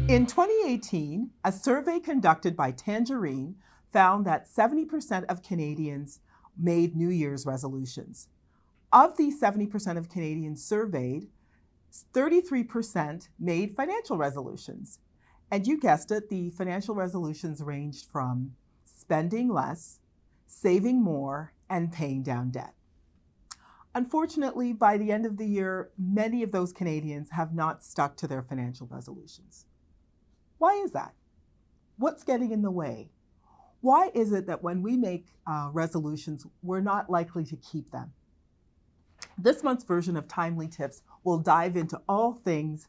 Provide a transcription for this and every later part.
In 2018, a survey conducted by Tangerine found that 70% of Canadians made New Year's resolutions. Of the 70% of Canadians surveyed, 33% made financial resolutions. And you guessed it, the financial resolutions ranged from spending less, saving more, and paying down debt. Unfortunately, by the end of the year, many of those Canadians have not stuck to their financial resolutions. Why is that? What's getting in the way? Why is it that when we make resolutions, we're not likely to keep them? This month's version of Timely Tips will dive into all things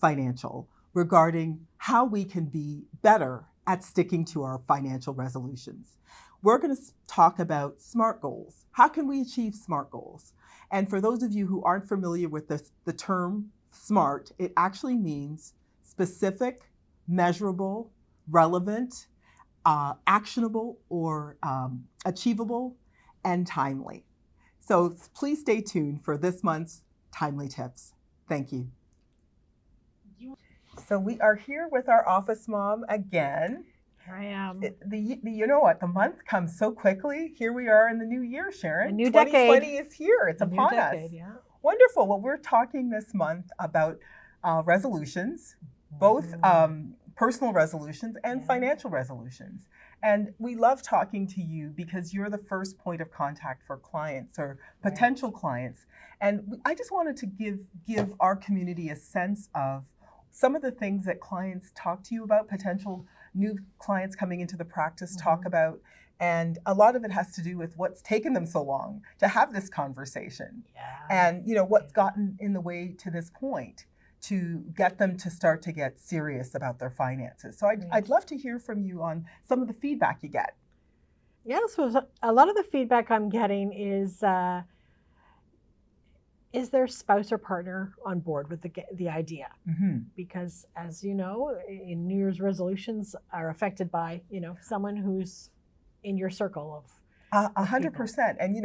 financial regarding how we can be better at sticking to our financial resolutions. We're going to talk about SMART goals. How can we achieve SMART goals? And for those of you who aren't familiar with the term SMART, it actually means specific, measurable, relevant, actionable, or achievable, and timely. So please stay tuned for this month's Timely Tips. Thank you. So we are here with our office mom again. Here I am. You know what? The month comes so quickly. Here we are in the new year, Sharon. A new 2020 decade. is here. It's upon us. Yeah. Wonderful. Well, we're talking this month about resolutions, both personal resolutions and financial resolutions. And we love talking to you because you're the first point of contact for clients or potential clients. And I just wanted to give our community a sense of some of the things that clients talk to you about, potential new clients coming into the practice talk about. And a lot of it has to do with what's taken them so long to have this conversation. And what's gotten in the way to this point to get them to start to get serious about their finances. So I'd love to hear from you on some of the feedback you get. Yeah, so a lot of the feedback I'm getting is their spouse or partner on board with the idea? Because as you know, in New Year's resolutions are affected by, someone who's in your circle of 100%. And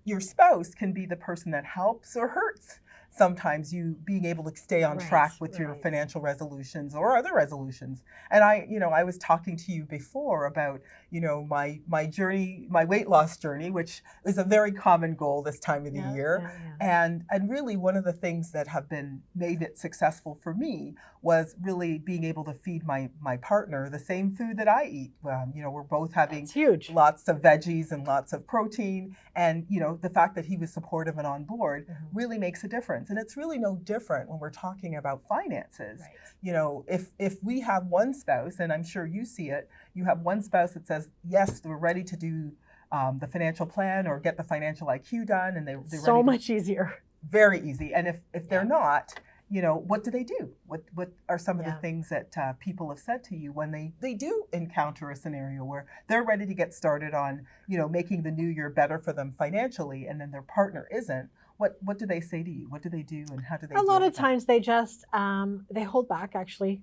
your spouse can be the person that helps or hurts sometimes you being able to stay on track with your financial resolutions or other resolutions. And I was talking to you before about, my journey, my weight loss journey, which is a very common goal this time of the year. And really one of the things that have made it successful for me was really being able to feed my partner the same food that I eat. We're both having lots of veggies and lots of protein. And, the fact that he was supportive and on board really makes a difference. And it's really no different when we're talking about finances. If we have one spouse, and I'm sure you see it, you have one spouse that says, yes, we're ready to do the financial plan or get the financial IQ done. And they're so much easier. Very easy. And if they're not, what do they do? What are some of the things that people have said to you when they do encounter a scenario where they're ready to get started on, making the new year better for them financially, and then their partner isn't? What do they say to you? What do they do, and how do they? A lot of times they just they hold back actually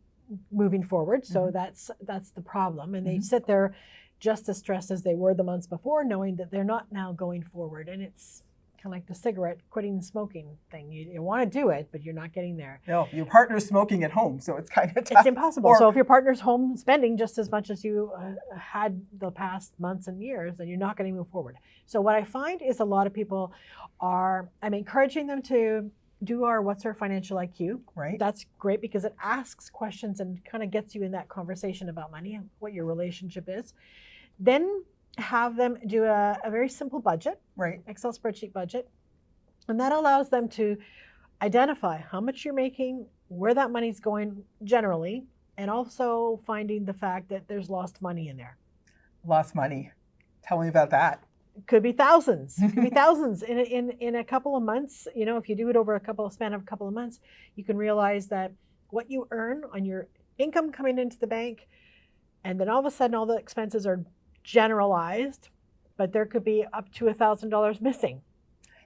moving forward. So that's the problem, and they sit there just as stressed as they were the months before, knowing that they're not now going forward. And it's kind of like the cigarette quitting smoking thing. You want to do it, but you're not getting there. No, your partner's smoking at home, so it's kind of tough. It's impossible. So if your partner's home spending just as much as you had the past months and years, then you're not going to move forward. So what I find is a lot of people I'm encouraging them to do what's our financial IQ. Right. That's great because it asks questions and kind of gets you in that conversation about money and what your relationship is. Then have them do a very simple budget, Excel spreadsheet budget. And that allows them to identify how much you're making, where that money's going generally, and also finding the fact that there's lost money in there. Lost money. Tell me about that. Could be thousands. It could be thousands in a couple of months. If you do it over span of a couple of months, you can realize that what you earn on your income coming into the bank, and then all of a sudden all the expenses are generalized, but there could be up to $1,000 missing.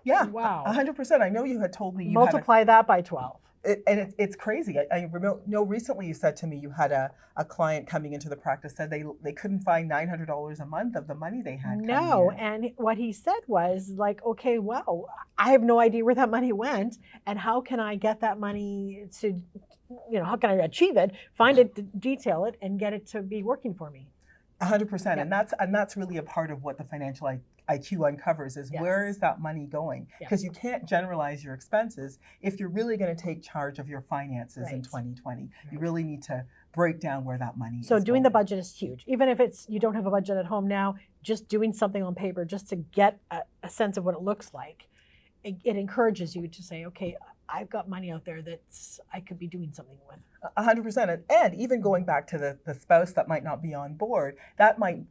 Yeah. Wow. 100%. I know you had told me you multiply that by 12. It's crazy. I know recently you said to me you had a client coming into the practice said they couldn't find $900 a month of the money they had. No, and what he said was like, okay, well, I have no idea where that money went, and how can I get that money how can I achieve it? Find it, detail it, and get it to be working for me. 100%. Yeah. And that's really a part of what the financial IQ uncovers is Yes. where is that money going? Yeah. Because you can't generalize your expenses if you're really going to take charge of your finances in Right. 2020. Right. You really need to break down where that money is So doing going. the budget is huge. Even if you don't have a budget at home now, just doing something on paper just to get a sense of what it looks like, it encourages you to say, okay, I've got money out there that I could be doing something with. 100%. And even going back to the spouse that might not be on board,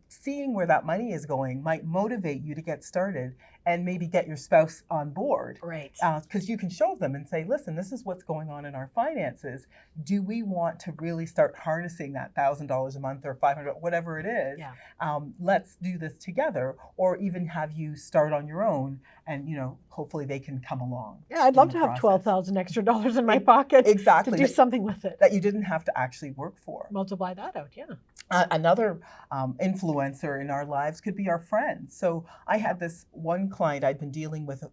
seeing where that money is going might motivate you to get started and maybe get your spouse on board. Right. Because you can show them and say, listen, this is what's going on in our finances. Do we want to really start harnessing that $1,000 a month or $500, whatever it is? Yeah. Let's do this together, or even have you start on your own, and hopefully they can come along. Yeah, I'd love to have $12,000 extra dollars in my pocket. Exactly. To do something with it. That you didn't have to actually work for. Multiply that out, yeah. Another influencer in our lives could be our friends. So I had this one client I'd been dealing with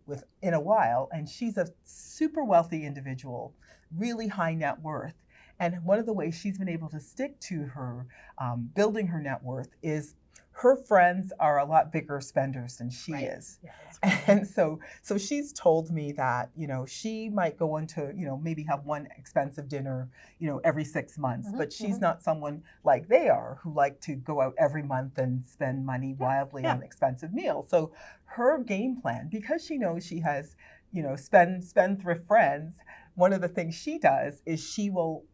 in a while, and she's a super wealthy individual, really high net worth. And one of the ways she's been able to stick to her building her net worth is her friends are a lot bigger spenders than she Right. is. Yeah, and so she's told me that, she might go into, maybe have one expensive dinner, every 6 months, but she's not someone like they are who like to go out every month and spend money wildly on expensive meals. So her game plan, because she knows she has, spendthrift friends, one of the things she does is she will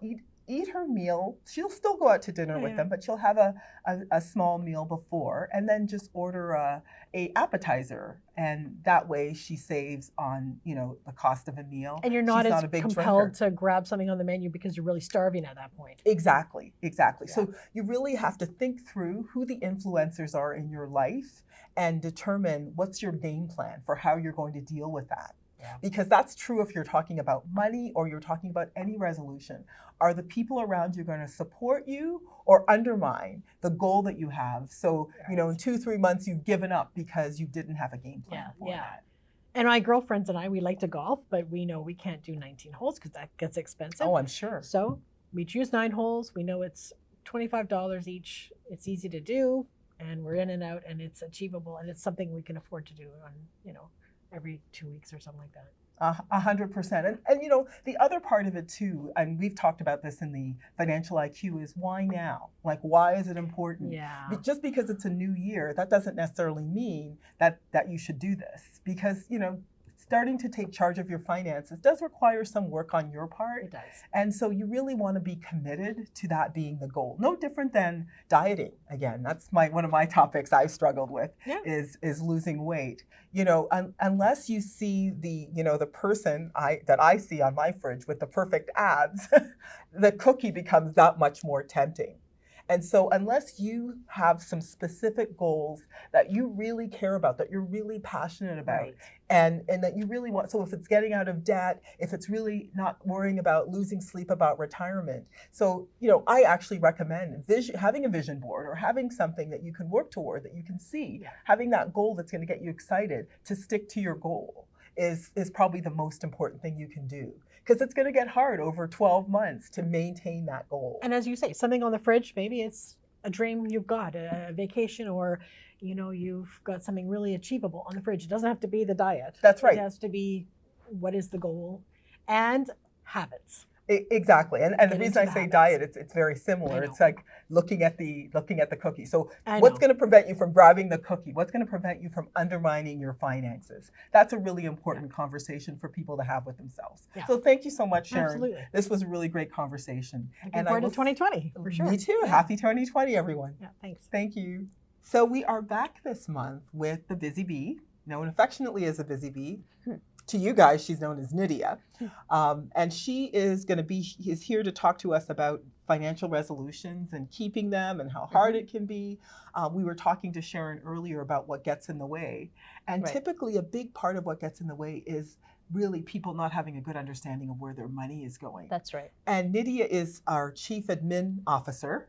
eat her meal. She'll still go out to dinner with them, but she'll have a small meal before, and then just order a appetizer, and that way she saves on the cost of a meal. And you're not as a big compelled drinker. to grab something on the menu because you're really starving at that point. Exactly. Yeah. So you really have to think through who the influencers are in your life and determine what's your game plan for how you're going to deal with that. Yeah. Because that's true if you're talking about money or you're talking about any resolution. Are the people around you going to support you or undermine the goal that you have? So, in 2-3 months you've given up because you didn't have a game plan for that. And my girlfriends and I, we like to golf, but we know we can't do 19 holes because that gets expensive. Oh, I'm sure. So we choose 9 holes. We know it's $25 each. It's easy to do, and we're in and out, and it's achievable, and it's something we can afford to do on, every 2 weeks or something like that. 100%. And the other part of it too, and we've talked about this in the financial IQ, is why now? Like, why is it important? Yeah. Just because it's a new year, that doesn't necessarily mean that you should do this. Because, starting to take charge of your finances does require some work on your part. It does. And so you really want to be committed to that being the goal. No different than dieting. Again, that's one of my topics I've struggled with is losing weight. Unless you see the person that I see on my fridge with the perfect abs, the cookie becomes that much more tempting. And so unless you have some specific goals that you really care about, that you're really passionate about, and that you really want, so if it's getting out of debt, if it's really not worrying about losing sleep about retirement. So, I actually recommend having a vision board or having something that you can work toward, that you can see, having that goal that's going to get you excited to stick to your goal is probably the most important thing you can do. Because it's going to get hard over 12 months to maintain that goal. And as you say, something on the fridge, maybe it's a dream you've got, a vacation, or you've got something really achievable on the fridge. It doesn't have to be the diet. That's right. It has to be what is the goal, and habits. Exactly. And the reason I say diet, it's very similar. It's like looking at the cookie. So what's going to prevent you from grabbing the cookie? What's going to prevent you from undermining your finances? That's a really important conversation for people to have with themselves. Yeah. So thank you so much, Sharon. Absolutely. This was a really great conversation. Looking forward to 2020, for sure. Me too. Yeah. Happy 2020, everyone. Yeah, thanks. Thank you. So we are back this month with the Busy Bee, known affectionately as the Busy Bee. To you guys, she's known as Nydia. And she is here to talk to us about financial resolutions and keeping them and how hard it can be. We were talking to Sharon earlier about what gets in the way. And typically a big part of what gets in the way is really people not having a good understanding of where their money is going. That's right. And Nydia is our chief admin officer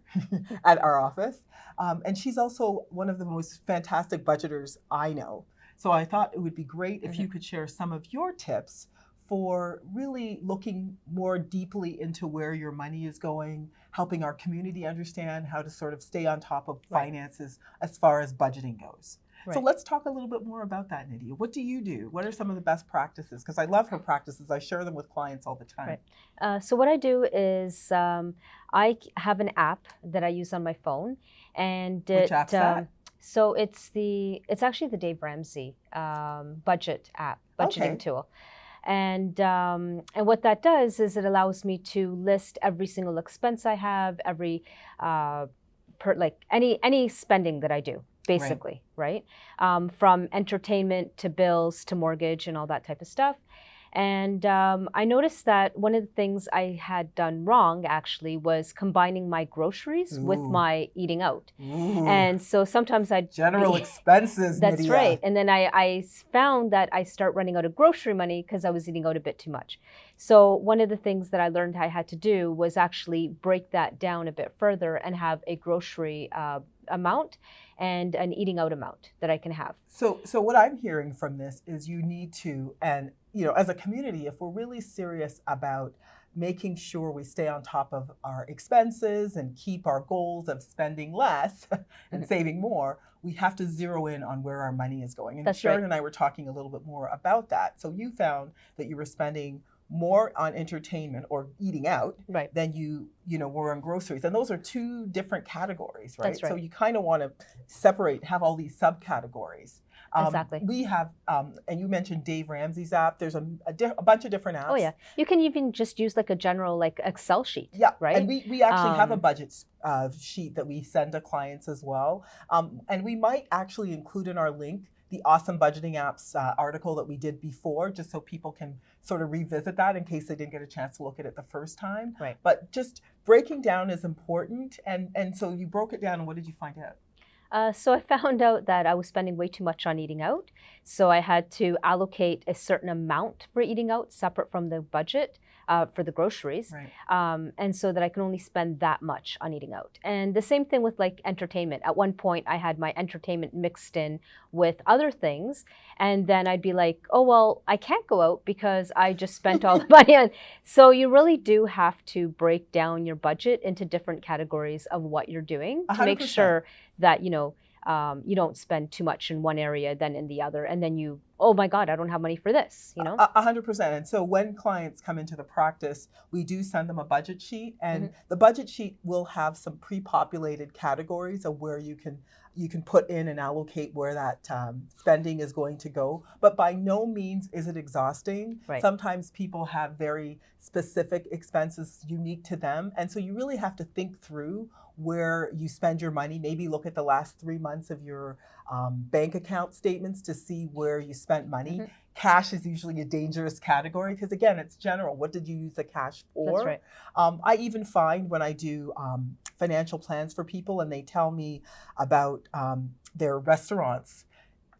at our office. And she's also one of the most fantastic budgeters I know. So I thought it would be great if you could share some of your tips for really looking more deeply into where your money is going, helping our community understand how to sort of stay on top of finances as far as budgeting goes. So let's talk a little bit more about that, Nydia. What do you do? What are some of the best practices? Because I love her practices. I share them with clients all the time. So what I do is I have an app that I use on my phone, and Which app's that? So it's actually the Dave Ramsey budget app, budgeting tool. And what that does is it allows me to list every single expense I have, every any spending that I do, basically, right? From entertainment to bills to mortgage and all that type of stuff. And I noticed that one of the things I had done wrong actually was combining my groceries with my eating out. And so sometimes I'd general expenses. That's Nydia. right. And then I found that I start running out of grocery money because I was eating out a bit too much. So one of the things that I learned I had to do was actually break that down a bit further and have a grocery amount and an eating out amount that I can have. So what I'm hearing from this is you need to, and as a community, if we're really serious about making sure we stay on top of our expenses and keep our goals of spending less and saving more, we have to zero in on where our money is going. And Sharon and I were talking a little bit more about that. So you found that you were spending more on entertainment or eating out than you were on groceries. And those are two different categories, right? That's right. So you kind of want to separate, have all these subcategories. Exactly. We have, and you mentioned Dave Ramsey's app. There's a bunch of different apps. Oh yeah, you can even just use like a general Excel sheet. Yeah, right. And we actually have a budget sheet that we send to clients as well. And we might actually include in our link the Awesome Budgeting Apps article that we did before, just so people can sort of revisit that in case they didn't get a chance to look at it the first time. Right. But just breaking down is important. And so you broke it down, and what did you find out? So I found out that I was spending way too much on eating out. So I had to allocate a certain amount for eating out separate from the budget for the groceries. And so that I can only spend that much on eating out. And the same thing with like entertainment. At one point I had my entertainment mixed in with other things. And then I'd be like, oh, well, I can't go out because I just spent all the money on. So you really do have to break down your budget into different categories of what you're doing to 100%. Make sure that, you don't spend too much in one area than in the other. And then oh my God, I don't have money for this, 100%. And so when clients come into the practice, we do send them a budget sheet, and the budget sheet will have some pre-populated categories of where you can put in and allocate where that spending is going to go. But by no means is it exhausting. Sometimes people have very specific expenses unique to them. And so you really have to think through where you spend your money. Maybe look at the last 3 months of your bank account statements to see where you spent money. Cash is usually a dangerous category because, again, it's general. What did you use the cash for? That's right. I even find when I do financial plans for people and they tell me about their restaurants,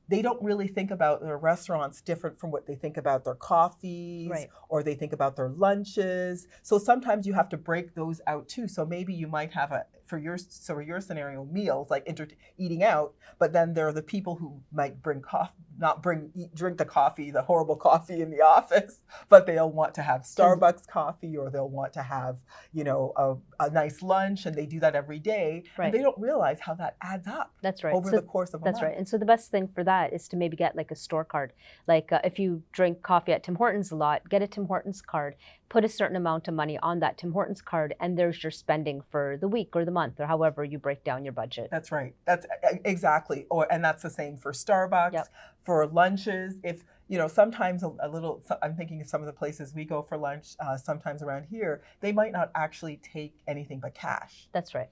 they don't really think about their restaurants different from what they think about their coffees or they think about their lunches. So sometimes you have to break those out too. So maybe you might have for your scenario, meals like eating out, but then there are the people who might drink the coffee, the horrible coffee in the office, but they'll want to have Starbucks coffee, or they'll want to have, a nice lunch, and they do that every day. And they don't realize how that adds up. That's right. Over the course of a month. That's right. And so the best thing for that is to maybe get like a store card. Like if you drink coffee at Tim Hortons a lot, get a Tim Hortons card, put a certain amount of money on that Tim Hortons card, and there's your spending for the week or the month or however you break down your budget. That's right. That's exactly. And that's the same for Starbucks, for lunches. If, sometimes a little, I'm thinking of some of the places we go for lunch, sometimes around here, they might not actually take anything but cash. That's right.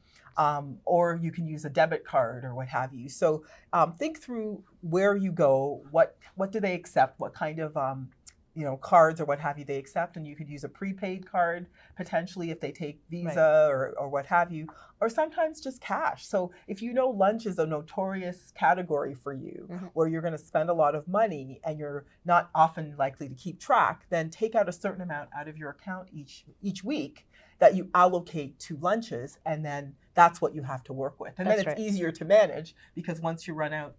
Or you can use a debit card or what have you. So think through where you go, what do they accept, what kind of cards or what have you they accept, and you could use a prepaid card potentially if they take Visa or what have you, or sometimes just cash. So if lunch is a notorious category for you where you're going to spend a lot of money and you're not often likely to keep track, then take out a certain amount out of your account each week that you allocate to lunches, and then that's what you have to work with. And then it's easier to manage because once you run out,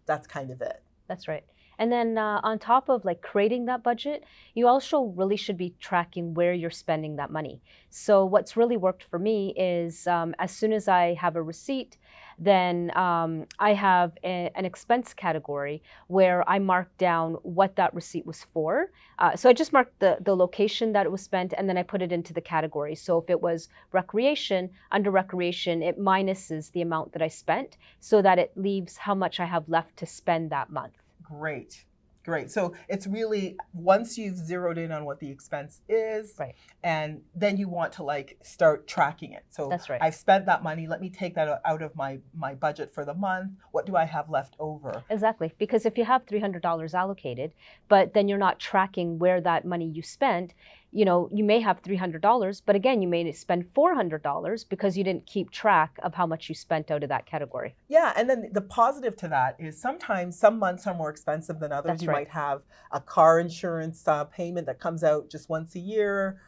that's kind of it. That's right. And then on top of like creating that budget, you also really should be tracking where you're spending that money. So what's really worked for me is as soon as I have a receipt, then I have an expense category where I mark down what that receipt was for. So I just marked the location that it was spent, and then I put it into the category. So if it was recreation, under recreation, it minuses the amount that I spent so that it leaves how much I have left to spend that month. Great. Great. So it's really, once you've zeroed in on what the expense is, Right. and then you want to like start tracking it. So That's right. I've spent that money. Let me take that out of my budget for the month. What do I have left over? Exactly. Because if you have $300 allocated, but then you're not tracking where that money you spent, you know, you may have $300, but again, you may spend $400 because you didn't keep track of how much you spent out of that category. Yeah, and then the positive to that is sometimes some months are more expensive than others. That's you right. might have a car insurance payment that comes out just once a year,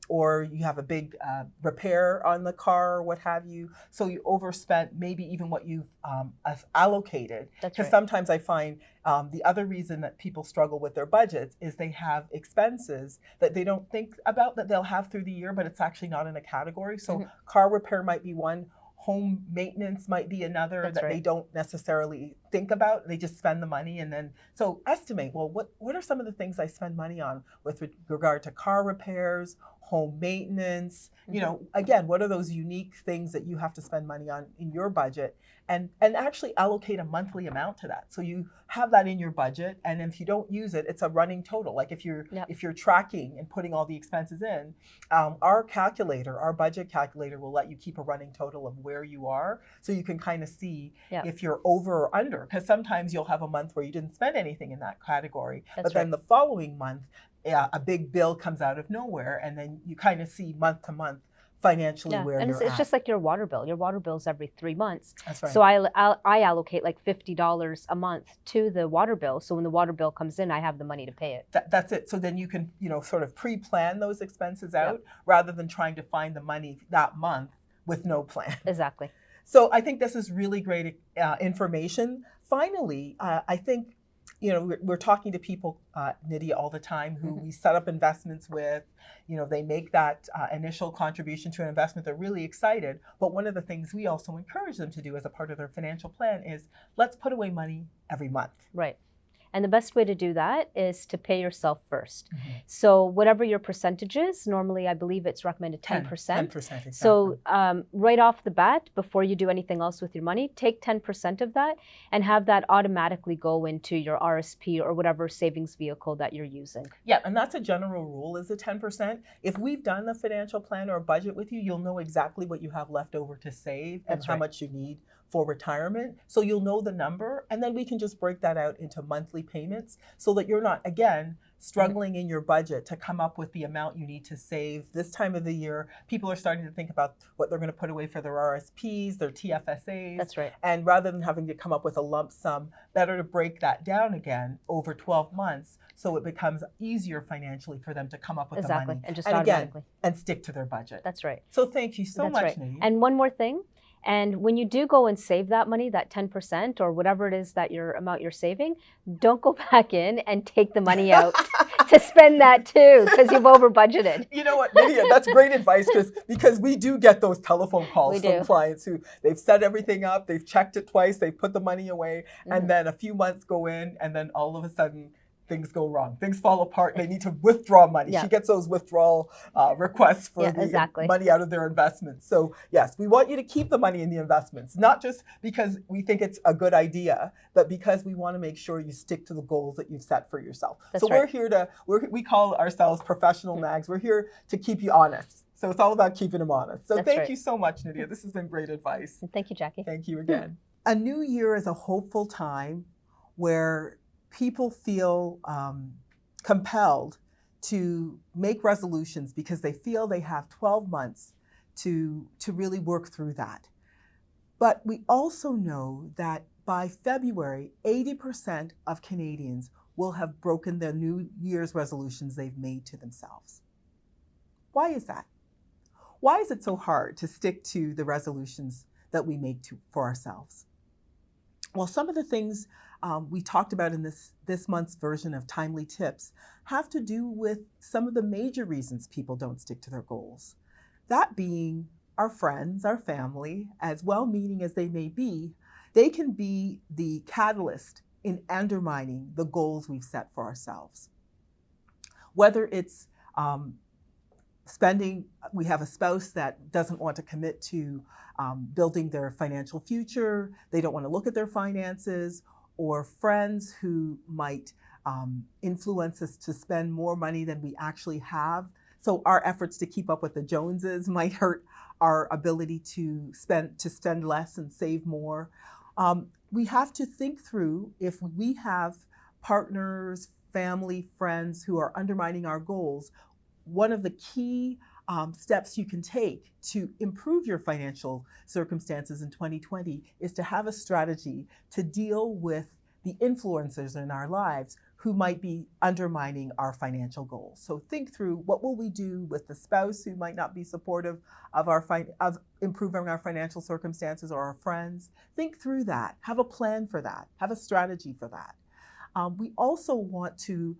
or you have a big repair on the car or what have you. So you overspent maybe even what you've allocated. That's Because right. sometimes I find the other reason that people struggle with their budgets is they have expenses that they don't think about that they'll have through the year, but it's actually not in a category. So car repair might be one. Home maintenance might be another. That's that right. they don't necessarily think about. They just spend the money, and then so estimate, well, what are some of the things I spend money on with regard to car repairs, home maintenance? You know, again, what are those unique things that you have to spend money on in your budget, and actually allocate a monthly amount to that. So you have that in your budget, and if you don't use it, it's a running total. Like if you're tracking and putting all the expenses in, our budget calculator will let you keep a running total of where you are, so you can kind of see if you're over or under. Because sometimes you'll have a month where you didn't spend anything in that category, but then the following month, a big bill comes out of nowhere, and then you kind of see month to month financially where and you're it's at. just like your water bill. Your water bill's every 3 months. That's right. So I allocate like $50 a month to the water bill. So when the water bill comes in, I have the money to pay it. That's it. So then you can, sort of pre-plan those expenses out rather than trying to find the money that month with no plan. Exactly. So I think this is really great information. Finally, I think, we're talking to people, Nydia, all the time who we set up investments with. They make that initial contribution to an investment. They're really excited. But one of the things we also encourage them to do as a part of their financial plan is let's put away money every month. Right. And the best way to do that is to pay yourself first. So whatever your percentage is, normally I believe it's recommended 10%. 10%, exactly. So right off the bat, before you do anything else with your money, take 10% of that and have that automatically go into your RSP or whatever savings vehicle that you're using. Yeah, and that's a general rule, is the 10%. If we've done the financial plan or budget with you, you'll know exactly what you have left over to save and how much you need for retirement. So you'll know the number, and then we can just break that out into monthly payments so that you're not, again, struggling in your budget to come up with the amount you need to save. This time of the year, people are starting to think about what they're going to put away for their RSPs, their TFSAs. That's right. And rather than having to come up with a lump sum, better to break that down again over 12 months so it becomes easier financially for them to come up with the money. And just Again, automatically. and stick to their budget. That's right. So thank you so much, Nydia. And one more thing. And when you do go and save that money, that 10% or whatever it is that amount you're saving, don't go back in and take the money out to spend that too, because you've over budgeted. You know what, Nydia, that's great advice because we do get those telephone calls from clients who they've set everything up, they've checked it twice, they've put the money away, and then a few months go in, and then all of a sudden, things go wrong. Things fall apart. They need to withdraw money. She gets those withdrawal requests for the money out of their investments. So yes, we want you to keep the money in the investments, not just because we think it's a good idea, but because we want to make sure you stick to the goals that you've set for yourself. We're here we call ourselves professional mags. We're here to keep you honest. So it's all about keeping them honest. So thank you so much, Nydia. This has been great advice. Thank you, Jackie. Thank you again. A new year is a hopeful time where people feel compelled to make resolutions because they feel they have 12 months to really work through that. But we also know that by February, 80% of Canadians will have broken their New Year's resolutions they've made to themselves. Why is that? Why is it so hard to stick to the resolutions that we make for ourselves? Well, some of the things we talked about in this month's version of Timely Tips have to do with some of the major reasons people don't stick to their goals. That being our friends, our family, as well-meaning as they may be, they can be the catalyst in undermining the goals we've set for ourselves. Whether it's spending, we have a spouse that doesn't want to commit to building their financial future, they don't want to look at their finances, or friends who might influence us to spend more money than we actually have. So our efforts to keep up with the Joneses might hurt our ability to spend less and save more. We have to think through if we have partners, family, friends who are undermining our goals. One of the key steps you can take to improve your financial circumstances in 2020 is to have a strategy to deal with the influencers in our lives who might be undermining our financial goals. So think through, what will we do with the spouse who might not be supportive of of improving our financial circumstances, or our friends? Think through that. Have a plan for that. Have a strategy for that. We also want to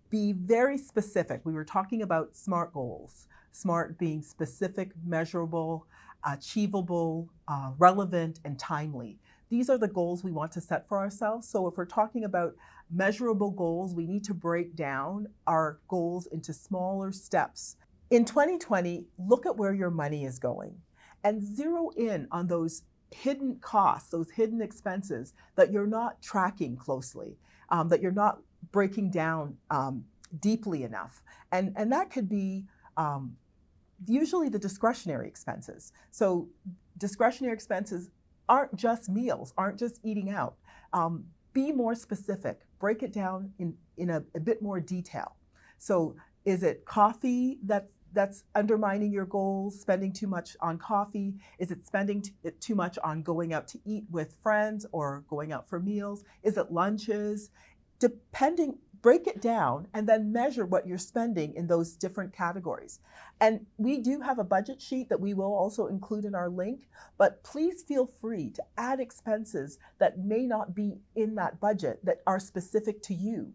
be very specific. We were talking about SMART goals. SMART being specific, measurable, achievable, relevant, and timely. These are the goals we want to set for ourselves. So if we're talking about measurable goals, we need to break down our goals into smaller steps. In 2020, look at where your money is going and zero in on those hidden costs, those hidden expenses that you're not tracking closely, that you're not breaking down deeply enough. And that could be usually the discretionary expenses. So discretionary expenses aren't just meals, aren't just eating out. Be more specific, break it down in a bit more detail. So is it coffee that's undermining your goals, spending too much on coffee? Is it spending too much on going out to eat with friends or going out for meals? Is it lunches? Break it down and then measure what you're spending in those different categories. And we do have a budget sheet that we will also include in our link, but please feel free to add expenses that may not be in that budget that are specific to you.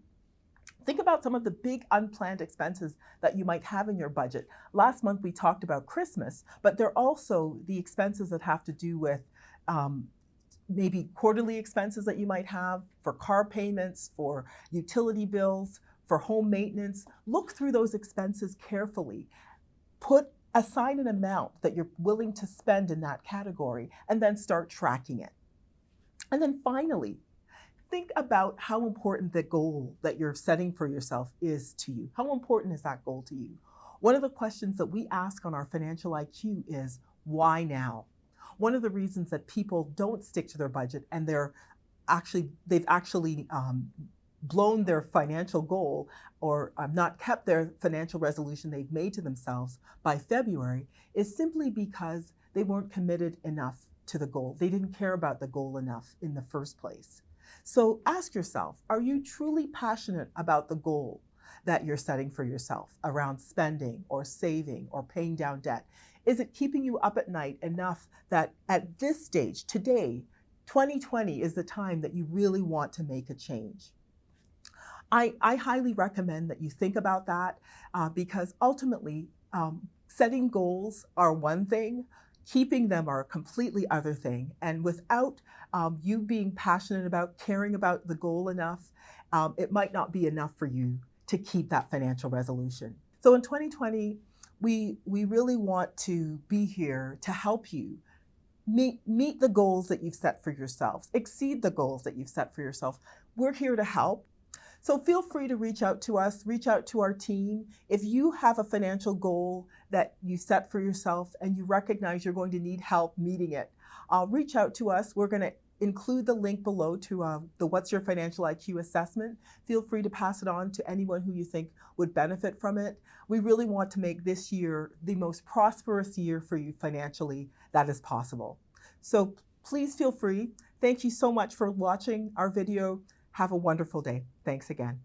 Think about some of the big unplanned expenses that you might have in your budget. Last month we talked about Christmas, but there are also the expenses that have to do with maybe quarterly expenses that you might have for car payments, for utility bills, for home maintenance. Look through those expenses carefully. Assign an amount that you're willing to spend in that category and then start tracking it. And then finally, think about how important the goal that you're setting for yourself is to you. How important is that goal to you? One of the questions that we ask on our financial IQ is, why now? One of the reasons that people don't stick to their budget and they've actually blown their financial goal or not kept their financial resolution they've made to themselves by February is simply because they weren't committed enough to the goal. They didn't care about the goal enough in the first place. So ask yourself, are you truly passionate about the goal that you're setting for yourself around spending or saving or paying down debt? Is it keeping you up at night enough that at this stage, today, 2020 is the time that you really want to make a change? I highly recommend that you think about that because ultimately, setting goals are one thing, keeping them are a completely other thing. And without you being passionate about caring about the goal enough, it might not be enough for you to keep that financial resolution. So in 2020, we really want to be here to help you meet the goals that you've set for yourselves, exceed the goals that you've set for yourself. We're here to help. So feel free to reach out to us, reach out to our team. If you have a financial goal that you set for yourself and you recognize you're going to need help meeting it, reach out to us. We're going to include the link below to the What's Your Financial IQ assessment. Feel free to pass it on to anyone who you think would benefit from it. We really want to make this year the most prosperous year for you financially that is possible. So please feel free. Thank you so much for watching our video. Have a wonderful day. Thanks again.